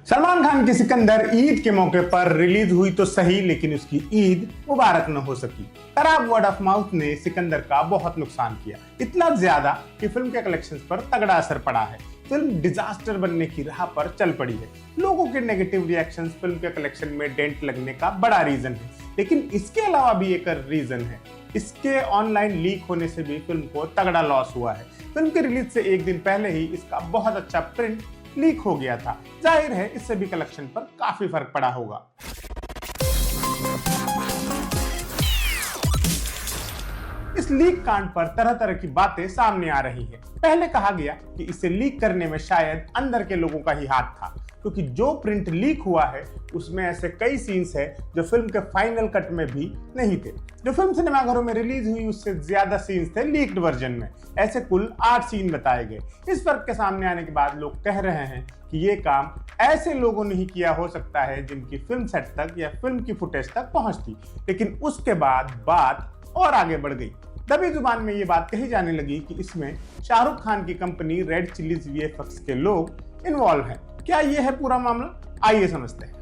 सलमान खान की सिकंदर ईद के मौके पर रिलीज हुई तो सही, लेकिन उसकी ईद मुबारक न हो सकी। खराब वर्ड ऑफ माउथ ने सिकंदर का बहुत नुकसान किया, इतना ज्यादा कि फिल्म के कलेक्शंस पर तगड़ा असर पड़ा है। फिल्म डिजास्टर बनने की राह पर चल पड़ी है। लोगों के नेगेटिव रिएक्शंस फिल्म के कलेक्शन में डेंट लगने का बड़ा रीजन है, लेकिन इसके अलावा भी एक रीजन है। इसके ऑनलाइन लीक होने से भी फिल्म को तगड़ा लॉस हुआ है। फिल्म के रिलीज से एक दिन पहले ही इसका बहुत अच्छा प्रिंट लीक हो गया था। जाहिर है इससे भी कलेक्शन पर काफी फर्क पड़ा होगा। इस लीक कांड पर तरह तरह की बातें सामने आ रही है। पहले कहा गया कि इसे लीक करने में शायद अंदर के लोगों का ही हाथ था, क्योंकि जो प्रिंट लीक हुआ है उसमें ऐसे कई सीन्स है जो फिल्म के फाइनल कट में भी नहीं थे। जो फिल्म सिनेमाघरों में रिलीज हुई उससे ज्यादा सीन्स थे लीक्ड वर्जन में। ऐसे कुल 8 सीन बताए गए। इस फर्क के सामने आने के बाद लोग कह रहे हैं कि ये काम ऐसे लोगों ने ही किया हो सकता है जिनकी फिल्म सेट तक या फिल्म की फुटेज तक पहुंचती। लेकिन उसके बाद बात और आगे बढ़ गई। दबी जुबान में ये बात कही जाने लगी कि इसमें शाहरुख खान की कंपनी रेड चिलीज वीएफएक्स के लोग इन्वॉल्व हैं। क्या ये है पूरा मामला? आइए समझते हैं।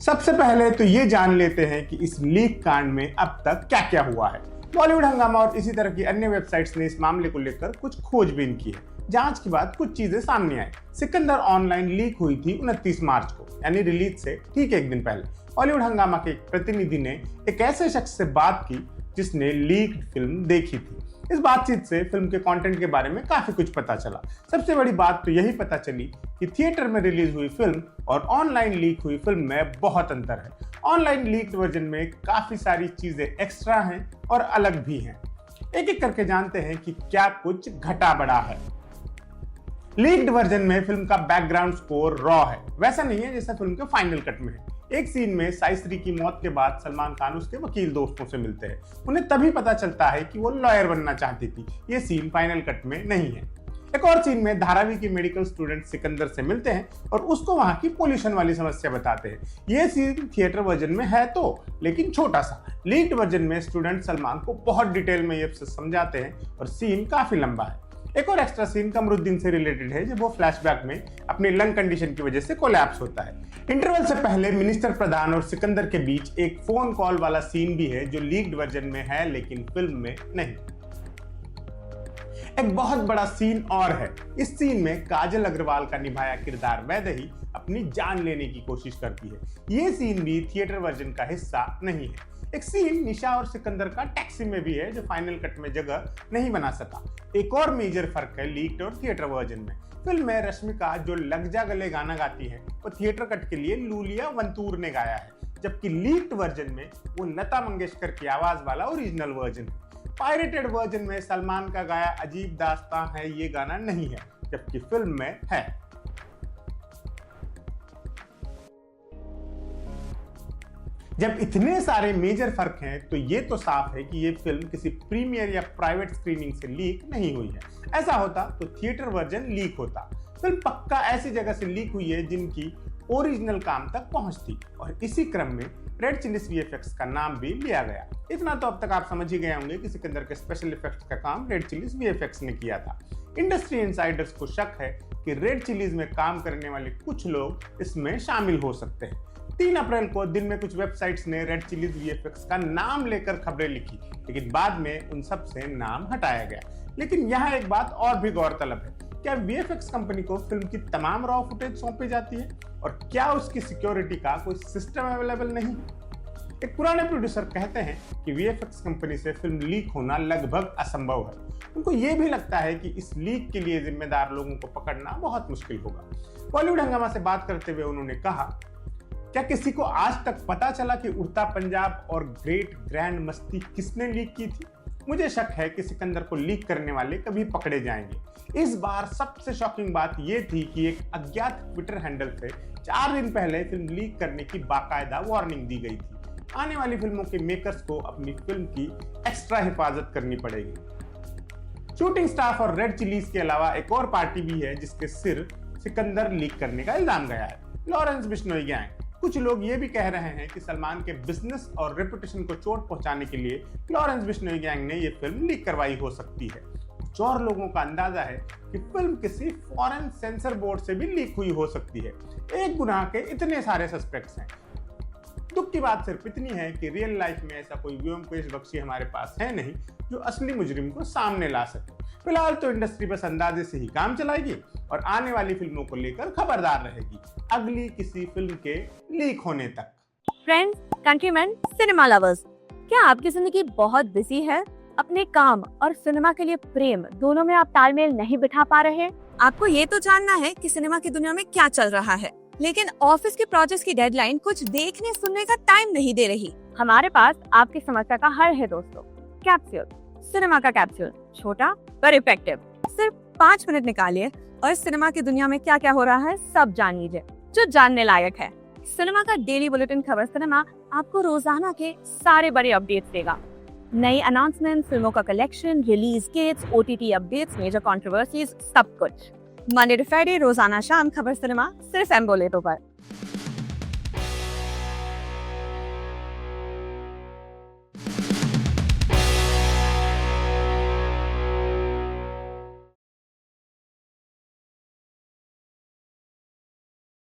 सबसे पहले तो ये जान लेते हैं कि इस लीक कांड में अब तक क्या क्या हुआ है। बॉलीवुड हंगामा और इसी तरह की अन्य वेबसाइट्स ने इस मामले को लेकर कुछ खोजबीन की है। जांच के बाद कुछ चीजें सामने आई। सिकंदर ऑनलाइन लीक हुई थी 29 मार्च को, यानी रिलीज से ठीक एक दिन पहले। बॉलीवुड हंगामा के एक प्रतिनिधि ने एक ऐसे शख्स से बात की जिसने लीक्ड फिल्म देखी थी। इस बातचीत से फिल्म के कंटेंट के बारे में काफी कुछ पता चला। सबसे बड़ी बात तो यही पता चली कि थिएटर में रिलीज हुई फिल्म और ऑनलाइन लीक हुई फिल्म में बहुत अंतर है। ऑनलाइन लीक्ड वर्जन में काफी सारी चीजें एक्स्ट्रा हैं और अलग भी हैं। एक एक करके जानते हैं कि क्या कुछ घटा बढ़ा है। लीक्ड वर्जन में फिल्म का बैकग्राउंड स्कोर रॉ है, वैसा नहीं है जैसा फिल्म के फाइनल कट में है। एक सीन में साइश्री की मौत के बाद सलमान खान उसके वकील दोस्तों से मिलते हैं। उन्हें तभी पता चलता है कि वो लॉयर बनना चाहती थी। ये सीन फाइनल कट में नहीं है। एक और सीन में धारावी के मेडिकल स्टूडेंट सिकंदर से मिलते हैं और उसको वहां की पोल्यूशन वाली समस्या बताते हैं। ये सीन थिएटर वर्जन में है तो, लेकिन छोटा सा। लीक्ड वर्जन में स्टूडेंट सलमान को बहुत डिटेल में ये समझाते हैं और सीन काफी लंबा है। एक और एक्स्ट्रा सीन कमरुद्दीन से रिलेटेड है, जब वो फ्लैशबैक में अपनी लंग कंडीशन की वजह से कोलैप्स होता है। इंटरवल से पहले मिनिस्टर प्रधान और सिकंदर के बीच एक फोन कॉल वाला सीन भी है जो लीक्ड वर्जन में है लेकिन फिल्म में नहीं। एक बहुत बड़ा सीन और है। इस सीन में काजल अग्रवाल का निभाया किरदार वैदेही अपनी जान लेने की कोशिश करती है। ये सीन भी थिएटर वर्जन का हिस्सा नहीं है। एक सीन निशा और सिकंदर का टैक्सी में भी है जो फाइनल कट में जगह नहीं बना सका। एक और मेजर फर्क है लीक्ड और थिएटर वर्जन में। फिल्म में रश्मिका जो लग जा गले गाना गाती है वो थिएटर कट के लिए लूलिया वंतूर ने गाया है, जबकि लीक्ड वर्जन में वो लता मंगेशकर की आवाज वाला ओरिजिनल वर्जन है। पायरेटेड वर्जन में सलमान का गाया अजीब दास्तां है ये गाना नहीं है, जबकि फिल्म में है। जब इतने सारे मेजर फर्क हैं तो ये तो साफ है कि ये फिल्म किसी प्रीमियर या प्राइवेट स्क्रीनिंग से लीक नहीं हुई है। ऐसा होता तो थिएटर वर्जन लीक होता। फिल्म पक्का ऐसी जगह से लीक हुई है जिनकी ओरिजिनल काम तक पहुंचती, और इसी क्रम में रेड चिलीज वीएफएक्स का नाम भी लिया गया। इतना तो अब तक आप समझ ही गए होंगे कि सिकंदर के स्पेशल इफेक्ट्स का काम रेड चिलीज वीएफएक्स ने किया था। इंडस्ट्री इनसाइडर्स को शक है कि रेड चिलीज में काम करने वाले कुछ लोग इसमें शामिल हो सकते हैं। 3 अप्रैल को दिन में कुछ वेबसाइट्स ने रेड चिलीज वीएफएक्स का नाम लेकर खबरें लिखी, लेकिन बाद में उन सब से नाम हटाया गया। लेकिन यहाँ एक बात और भी गौरतलब है, क्या वीएफएक्स कंपनी को फिल्म की तमाम रॉ फुटेज सौंपी जाती है, और क्या उसकी सिक्योरिटी का कोई सिस्टम अवेलेबल नहीं? एक पुराने प्रोड्यूसर कहते हैं कि वीएफएक्स कंपनी से फिल्म लीक होना लगभग असंभव है। उनको ये भी लगता है कि इस लीक के लिए जिम्मेदार लोगों को पकड़ना बहुत मुश्किल होगा। बॉलीवुड हंगामा से बात करते हुए उन्होंने कहा, क्या किसी को आज तक पता चला कि उड़ता पंजाब और ग्रेट ग्रैंड मस्ती किसने लीक की थी? मुझे शक है कि सिकंदर को लीक करने वाले कभी पकड़े जाएंगे। इस बार सबसे शॉकिंग बात यह थी कि एक अज्ञात ट्विटर हैंडल से 4 दिन पहले फिल्म लीक करने की बाकायदा वार्निंग दी गई थी। आने वाली फिल्मों के मेकर्स को अपनी फिल्म की एक्स्ट्रा हिफाजत करनी पड़ेगी। शूटिंग स्टाफ और रेड चिलीज के अलावा एक और पार्टी भी है जिसके सिर सिकंदर लीक करने का इल्जाम गया है, लॉरेंस बिश्नोई गैंग। कुछ लोग ये भी कह रहे हैं कि सलमान के बिजनेस और रेपुटेशन को चोट पहुंचाने के लिए लॉरेंस बिश्नोई गैंग ने ये फिल्म लीक करवाई हो सकती है। कुछ और लोगों का अंदाजा है कि फिल्म किसी फॉरेन सेंसर बोर्ड से भी लीक हुई हो सकती है। एक गुनाह के इतने सारे सस्पेक्ट्स हैं। दुख की बात सिर्फ इतनी है कि रियल लाइफ में ऐसा कोई व्योमकेश बख्शी हमारे पास है नहीं जो असली मुजरिम को सामने ला सके। फिलहाल तो इंडस्ट्री बस अंदाजे से ही काम चलाएगी और आने वाली फिल्मों को लेकर खबरदार रहेगी, अगली किसी फिल्म के लीक होने तक। फ्रेंड्स, कंट्रीमैन, सिनेमा लवर्स, क्या आपकी जिंदगी बहुत बिजी है? अपने काम और सिनेमा के लिए प्रेम दोनों में आप तालमेल नहीं बिठा पा रहे? आपको ये तो जानना है कि सिनेमा की दुनिया में क्या चल रहा है, लेकिन ऑफिस के प्रोजेक्ट्स की डेडलाइन कुछ देखने सुनने का टाइम नहीं दे रही। हमारे पास आपकी समस्या का हल है दोस्तों। कैप्सूल, सिनेमा का कैप्सूल, छोटा पर इफेक्टिव। सिर्फ 5 मिनट निकालिए और सिनेमा की दुनिया में क्या क्या हो रहा है सब जान लीजिए, जो जानने लायक है। सिनेमा का डेली बुलेटिन खबर सिनेमा आपको रोजाना के सारे बड़े अपडेट्स देगा। नई अनाउंसमेंट, फिल्मों का collection, release dates, OTT updates, major controversies, सब कुछ। मंडे टू फ्राइडे रोजाना शाम खबर सिनेमा सिर्फ एम्बोलेटो पर।